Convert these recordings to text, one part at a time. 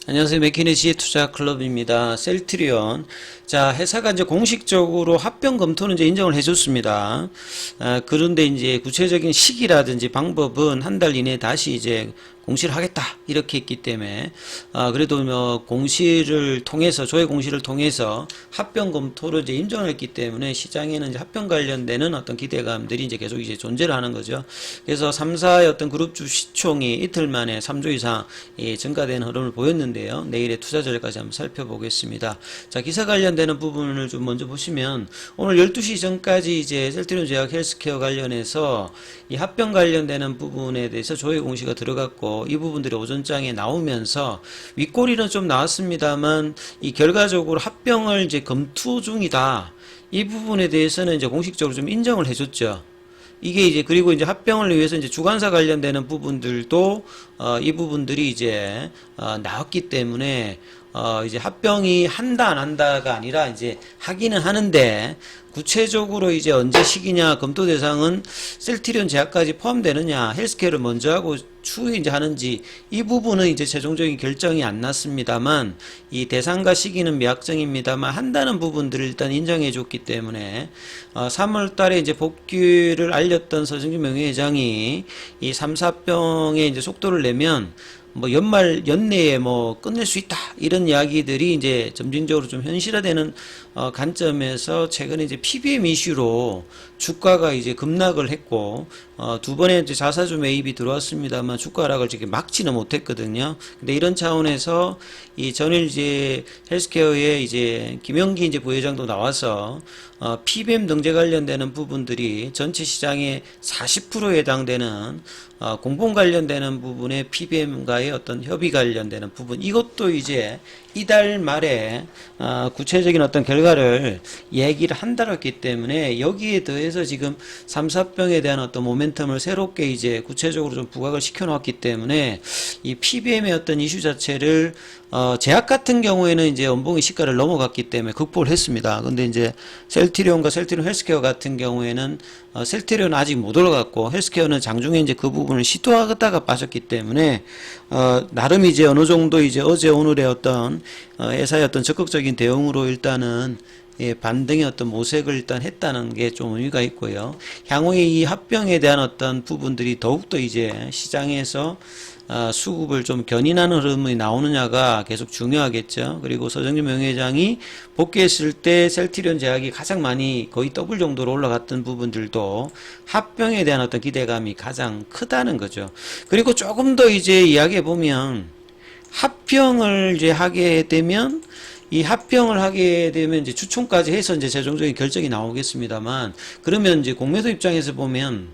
안녕하세요. 맥키네시 투자 클럽입니다. 셀트리온. 자, 회사가 이제 공식적으로 합병 검토는 이제 인정을 해줬습니다. 그런데 이제 구체적인 시기라든지 방법은 한 달 이내에 다시 이제 공시를 하겠다. 이렇게 했기 때문에, 그래도 뭐 공시를 통해서, 조회 공시를 통해서 합병 검토를 이제 인정을 했기 때문에 시장에는 이제 합병 관련되는 어떤 기대감들이 이제 계속 이제 존재를 하는 거죠. 그래서 3사의 어떤 그룹주 시총이 이틀 만에 3조 이상 증가되는 흐름을 보였는데요. 내일의 투자 전략까지 한번 살펴보겠습니다. 자, 기사 관련되는 부분을 좀 먼저 보시면 오늘 12시 전까지 이제 셀트리온 제약 헬스케어 관련해서 이 합병 관련되는 부분에 대해서 조회 공시가 들어갔고 이 부분들이 오전장에 나오면서 윗꼬리는 좀 나왔습니다만 이 결과적으로 합병을 이제 검토 중이다. 이 부분에 대해서는 이제 공식적으로 좀 인정을 해줬죠. 이게 이제 그리고 이제 합병을 위해서 이제 주관사 관련되는 부분들도 이 부분들이 이제 나왔기 때문에 이제 합병이 한다 안 한다가 아니라 이제 하기는 하는데 구체적으로 이제 언제 시기냐 검토 대상은 셀트리온 제약까지 포함되느냐 헬스케어를 먼저 하고 추후에 이제 하는지 이 부분은 이제 최종적인 결정이 안 났습니다만 이 대상과 시기는 미확정입니다만 한다는 부분들을 일단 인정해 줬기 때문에 3월 달에 이제 복귀를 알렸던 서정준 명예회장이 이 3, 4병에 이제 속도를 내면 뭐 연내에 뭐 끝낼 수 있다 이런 이야기들이 이제 점진적으로 좀 현실화되는 관점에서 최근에 이제 PBM 이슈로 주가가 이제 급락을 했고 두 번의 이제 자사주 매입이 들어왔습니다만 주가 하락을 지금 막지는 못했거든요. 근데 이런 차원에서 이 전일 이제 헬스케어에 이제 김영기 이제 부회장도 나와서 PBM 등재 관련되는 부분들이 전체 시장의 40%에 해당되는 공봉 관련되는 부분에 PBM과의 어떤 협의 관련되는 부분 이것도 이제 이달 말에 구체적인 어떤 결과를 얘기를 한다고 했기 때문에 여기에 더해서 지금 3, 4병에 대한 어떤 모멘텀을 새롭게 이제 구체적으로 좀 부각을 시켜 놓았기 때문에 이 PBM의 어떤 이슈 자체를 제약 같은 경우에는 이제 연봉의 시가를 넘어갔기 때문에 극복을 했습니다. 근데 이제 셀트리온과 셀트리온 헬스케어 같은 경우에는 셀트리온은 아직 못 올라갔고 헬스케어는 장중에 이제 그 부분을 시도하다가 빠졌기 때문에 나름 이제 어느 정도 이제 어제 오늘의 어떤 회사의 어떤 적극적인 대응으로 일단은 반등의 어떤 모색을 일단 했다는 게 좀 의미가 있고요. 향후에 이 합병에 대한 어떤 부분들이 더욱더 이제 시장에서 수급을 좀 견인하는 흐름이 나오느냐가 계속 중요하겠죠. 그리고 서정준 명예회장이 복귀했을 때 셀트리온 제약이 가장 많이 거의 더블 정도로 올라갔던 부분들도 합병에 대한 어떤 기대감이 가장 크다는 거죠. 그리고 조금 더 이제 이야기해 보면 합병을 이제 하게 되면 이 합병을 하게 되면 이제 추천까지 해서 이제 최종적인 결정이 나오겠습니다만 그러면 이제 공매도 입장에서 보면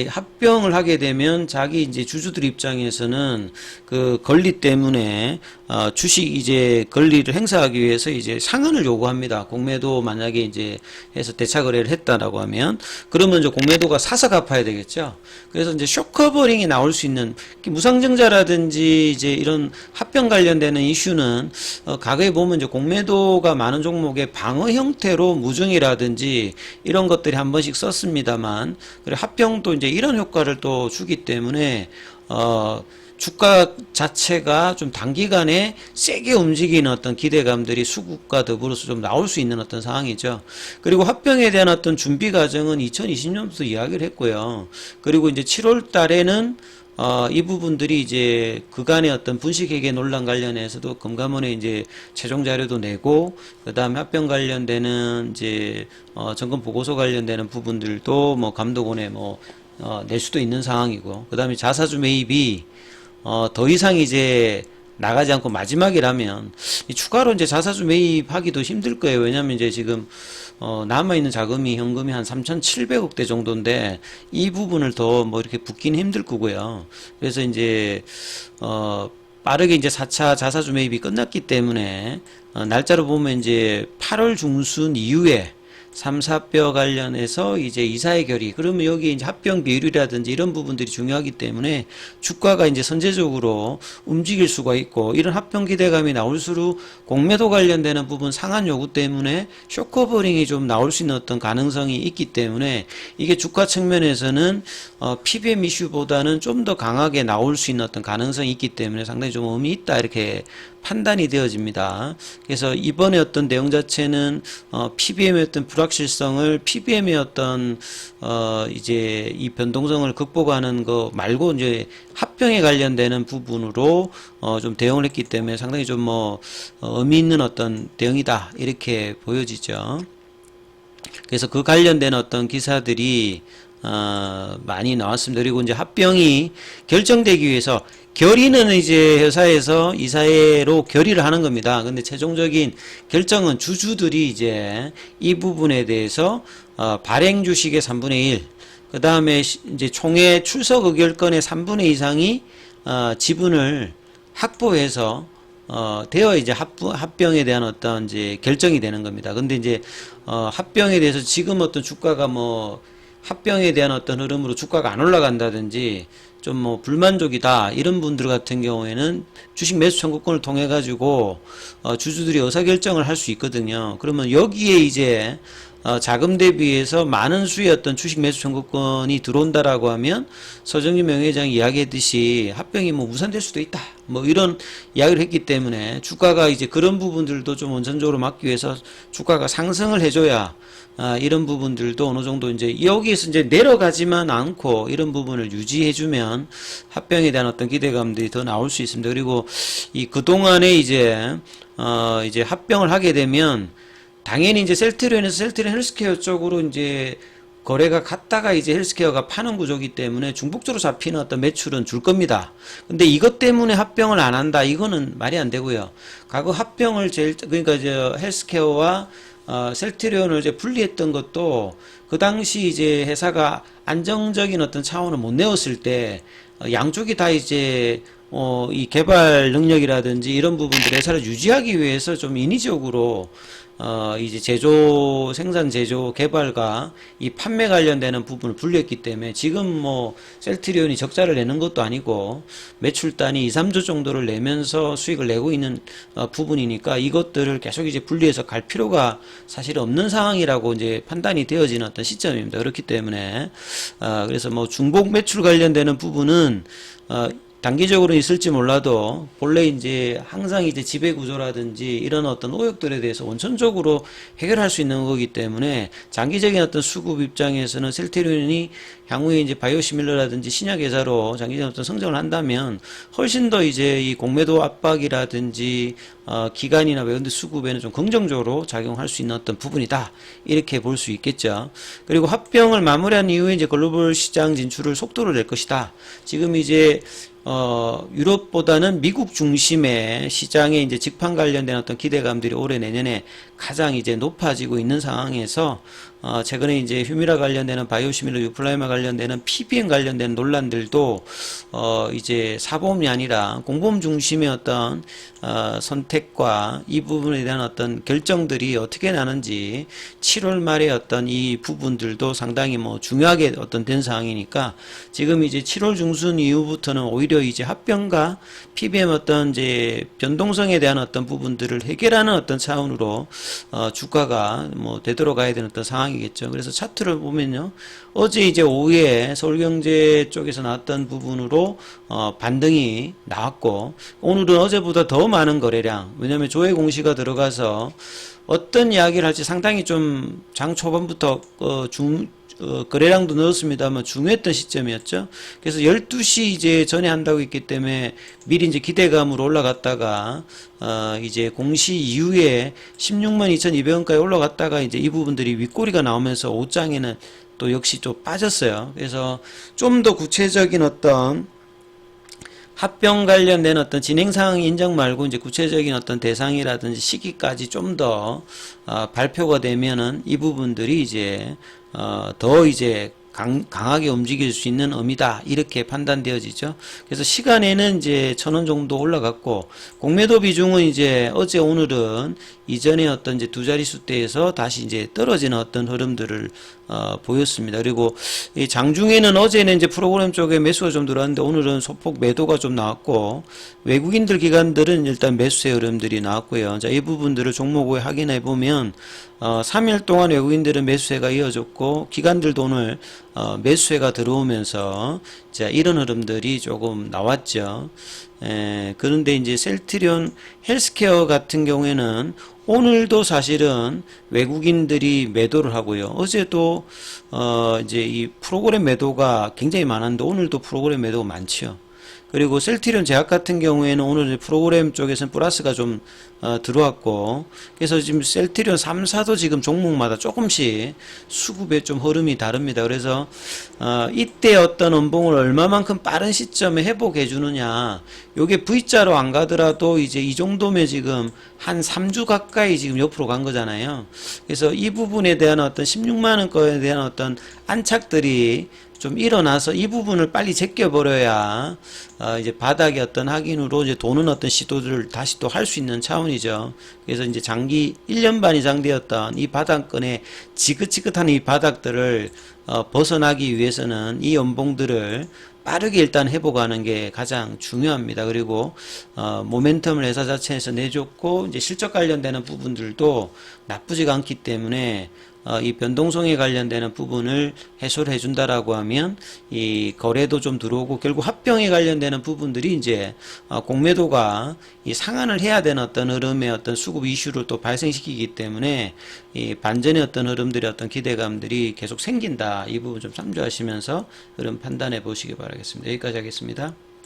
합병을 하게 되면 자기 이제 주주들 입장에서는 그 권리 때문에 주식 이제 권리를 행사하기 위해서 이제 상한을 요구합니다. 공매도 만약에 이제 해서 대차 거래를 했다라고 하면 그러면 이제 공매도가 사서 갚아야 되겠죠. 그래서 이제 쇼커버링이 나올 수 있는 무상증자라든지 이제 이런 합병 관련되는 이슈는 과거에 보면 이제 공매도가 많은 종목의 방어 형태로 무증이라든지 이런 것들이 한 번씩 썼습니다만 그리고 합병도 이제 이런 효과를 또 주기 때문에 주가 자체가 좀 단기간에 세게 움직이는 어떤 기대감들이 수급과 더불어서 좀 나올 수 있는 어떤 상황이죠. 그리고 합병에 대한 어떤 준비 과정은 2020년부터 이야기를 했고요. 그리고 이제 7월 달에는 이 부분들이 이제 그간의 어떤 분식회계 논란 관련해서도 금감원에 이제 최종 자료도 내고, 그 다음에 합병 관련되는 이제, 점검 보고서 관련되는 부분들도 뭐 감독원에 낼 수도 있는 상황이고, 그 다음에 자사주 매입이 더 이상 이제 나가지 않고 마지막이라면 추가로 이제 자사주 매입하기도 힘들 거예요. 왜냐하면 이제 지금 남아있는 자금이 현금이 한 3,700억대 정도인데 이 부분을 더 뭐 이렇게 붓기는 힘들 거고요. 그래서 이제 빠르게 이제 4차 자사주 매입이 끝났기 때문에 날짜로 보면 이제 8월 중순 이후에 3, 4뼈 관련해서 이제 이사의 결의, 그러면 여기 이제 합병 비율이라든지 이런 부분들이 중요하기 때문에 주가가 이제 선제적으로 움직일 수가 있고, 이런 합병 기대감이 나올수록 공매도 관련되는 부분 상한 요구 때문에 쇼커버링이 좀 나올 수 있는 어떤 가능성이 있기 때문에, 이게 주가 측면에서는 PBM 이슈보다는 좀 더 강하게 나올 수 있는 어떤 가능성이 있기 때문에 상당히 좀 의미 있다, 이렇게 판단이 되어집니다. 그래서 이번에 어떤 내용 자체는 PBM의 어떤 불확실성을 PBM의 어떤 이제 이 변동성을 극복하는 거 말고 이제 합병에 관련되는 부분으로 좀 대응을 했기 때문에 상당히 좀 의미 있는 어떤 대응이다, 이렇게 보여지죠. 그래서 그 관련된 어떤 기사들이 많이 나왔습니다. 그리고 이제 합병이 결정되기 위해서 결의는 이제 회사에서 이사회로 결의를 하는 겁니다. 근데 최종적인 결정은 주주들이 이제 이 부분에 대해서 발행 주식의 3분의 1, 그 다음에 이제 총회 출석 의결권의 3분의 2 이상이 지분을 확보해서 되어 이제 합병에 대한 어떤 이제 결정이 되는 겁니다. 근데 이제 합병에 대해서 지금 어떤 주가가 합병에 대한 어떤 흐름으로 주가가 안 올라간다든지 좀 불만족이다, 이런 분들 같은 경우에는 주식 매수 청구권을 통해 가지고 주주들이 의사결정을 할 수 있거든요. 그러면 여기에 이제 자금 대비해서 많은 수의 어떤 주식 매수 청구권이 들어온다라고 하면 서정진 명예회장이 이야기했듯이 합병이 무산될 수도 있다, 이런 이야기를 했기 때문에 주가가 이제 그런 부분들도 좀 원천적으로 막기 위해서 주가가 상승을 해줘야 이런 부분들도 어느 정도 이제 여기에서 이제 내려가지만 않고 이런 부분을 유지해주면 합병에 대한 어떤 기대감들이 더 나올 수 있습니다. 그리고 그동안에 이제 합병을 하게 되면 당연히 이제 셀트리온에서 셀트리온 헬스케어 쪽으로 이제 거래가 갔다가 이제 헬스케어가 파는 구조기 때문에 중복적으로 잡히는 어떤 매출은 줄 겁니다. 근데 이것 때문에 합병을 안 한다, 이거는 말이 안 되고요. 과거 합병을 그러니까 이제 헬스케어와 셀트리온을 이제 분리했던 것도 그 당시 이제 회사가 안정적인 어떤 차원을 못 내었을 때 양쪽이 다 이제 이 개발 능력이라든지 이런 부분들 회사를 유지하기 위해서 좀 인위적으로 이제 생산 제조 개발과 이 판매 관련되는 부분을 분리했기 때문에 지금 셀트리온이 적자를 내는 것도 아니고 매출 단위 2, 3조 정도를 내면서 수익을 내고 있는 부분이니까 이것들을 계속 이제 분리해서 갈 필요가 사실 없는 상황이라고 이제 판단이 되어지는 어떤 시점입니다. 그렇기 때문에 그래서 중복 매출 관련되는 부분은 단기적으로 있을지 몰라도 본래 이제 항상 이제 지배 구조라든지 이런 어떤 오역들에 대해서 원천적으로 해결할 수 있는 거기 때문에 장기적인 어떤 수급 입장에서는 셀트리온이 향후에 이제 바이오시밀러라든지 신약 회사로 장기적인 어떤 성장을 한다면 훨씬 더 이제 이 공매도 압박이라든지 기간이나 외환대 수급에는 좀 긍정적으로 작용할 수 있는 어떤 부분이다, 이렇게 볼 수 있겠죠. 그리고 합병을 마무리한 이후에 이제 글로벌 시장 진출을 속도를 낼 것이다. 지금 이제 유럽보다는 미국 중심의 시장에 이제 직판 관련된 어떤 기대감들이 올해 내년에 가장 이제 높아지고 있는 상황에서 최근에 이제 휴미라 관련되는 바이오시밀러 유플라이마 관련되는 PBM 관련된 논란들도 이제 사보험이 아니라 공보험 중심의 어떤 선택과 이 부분에 대한 어떤 결정들이 어떻게 나는지 7월 말에 어떤 이 부분들도 상당히 중요하게 어떤 된 상황이니까 지금 이제 7월 중순 이후부터는 오히려 이제 합병과 PBM 어떤 이제 변동성에 대한 어떤 부분들을 해결하는 어떤 차원으로 주가가 되돌아가야 되는 어떤 상황이겠죠. 그래서 차트를 보면요, 어제 이제 오후에 서울경제 쪽에서 나왔던 부분으로 반등이 나왔고, 오늘은 어제보다 더 많은 거래량, 왜냐하면 조회 공시가 들어가서 어떤 이야기를 할지 상당히 좀 장 초반부터 거래량도 넣었습니다만 중요했던 시점이었죠. 그래서 12시 이제 전에 한다고 했기 때문에 미리 이제 기대감으로 올라갔다가 이제 공시 이후에 16만 2,200원까지 올라갔다가 이제 이 부분들이 윗꼬리가 나오면서 오장에는 또 역시 좀 빠졌어요. 그래서 좀 더 구체적인 어떤 합병 관련된 어떤 진행사항 인정 말고 이제 구체적인 어떤 대상이라든지 시기까지 좀 더 발표가 되면은 이 부분들이 이제 더 이제 강하게 움직일 수 있는 음이다. 이렇게 판단되어지죠. 그래서 시간에는 이제 1,000원 정도 올라갔고, 공매도 비중은 이제 어제 오늘은 이전에 어떤 이제 두 자릿수대에서 다시 이제 떨어지는 어떤 흐름들을 보였습니다. 그리고 이 장중에는 어제는 이제 프로그램 쪽에 매수가 좀 들어왔는데 오늘은 소폭 매도가 좀 나왔고, 외국인들 기관들은 일단 매수의 흐름들이 나왔고요. 자, 이 부분들을 종목에 확인해 보면 3일 동안 외국인들은 매수세가 이어졌고, 기관들도 오늘 매수세가 들어오면서 자, 이런 흐름들이 조금 나왔죠. 그런데 이제 셀트리온 헬스케어 같은 경우에는 오늘도 사실은 외국인들이 매도를 하고요. 어제도 이제 이 프로그램 매도가 굉장히 많았는데 오늘도 프로그램 매도가 많죠. 그리고 셀트리온 제약 같은 경우에는 오늘 프로그램 쪽에서는 플러스가 좀 들어왔고, 그래서 지금 셀트리온 3사도 지금 종목마다 조금씩 수급의 좀 흐름이 다릅니다. 그래서 이때 어떤 음봉을 얼마만큼 빠른 시점에 회복해 주느냐, 요게 V자로 안 가더라도 이제 이 정도면 지금 한 3주 가까이 지금 옆으로 간 거잖아요. 그래서 이 부분에 대한 어떤 16만원 거에 대한 어떤 안착들이 좀 일어나서 이 부분을 빨리 제껴버려야 이제 바닥의 어떤 확인으로 이제 도는 어떤 시도들을 다시 또 할 수 있는 차원이죠. 그래서 이제 장기 1년 반 이상 되었던 이 바닥권의 지긋지긋한 이 바닥들을 벗어나기 위해서는 이 연봉들을 빠르게 일단 회복하는 게 가장 중요합니다. 그리고 모멘텀을 회사 자체에서 내줬고, 이제 실적 관련되는 부분들도 나쁘지가 않기 때문에 이 변동성에 관련되는 부분을 해소를 해준다라고 하면 이 거래도 좀 들어오고, 결국 합병에 관련되는 부분들이 이제 공매도가 이 상한을 해야 되는 어떤 흐름의 어떤 수급 이슈를 또 발생시키기 때문에 이 반전의 어떤 흐름들의 어떤 기대감들이 계속 생긴다. 이 부분 좀 참조하시면서 흐름 판단해 보시기 바라겠습니다. 여기까지 하겠습니다.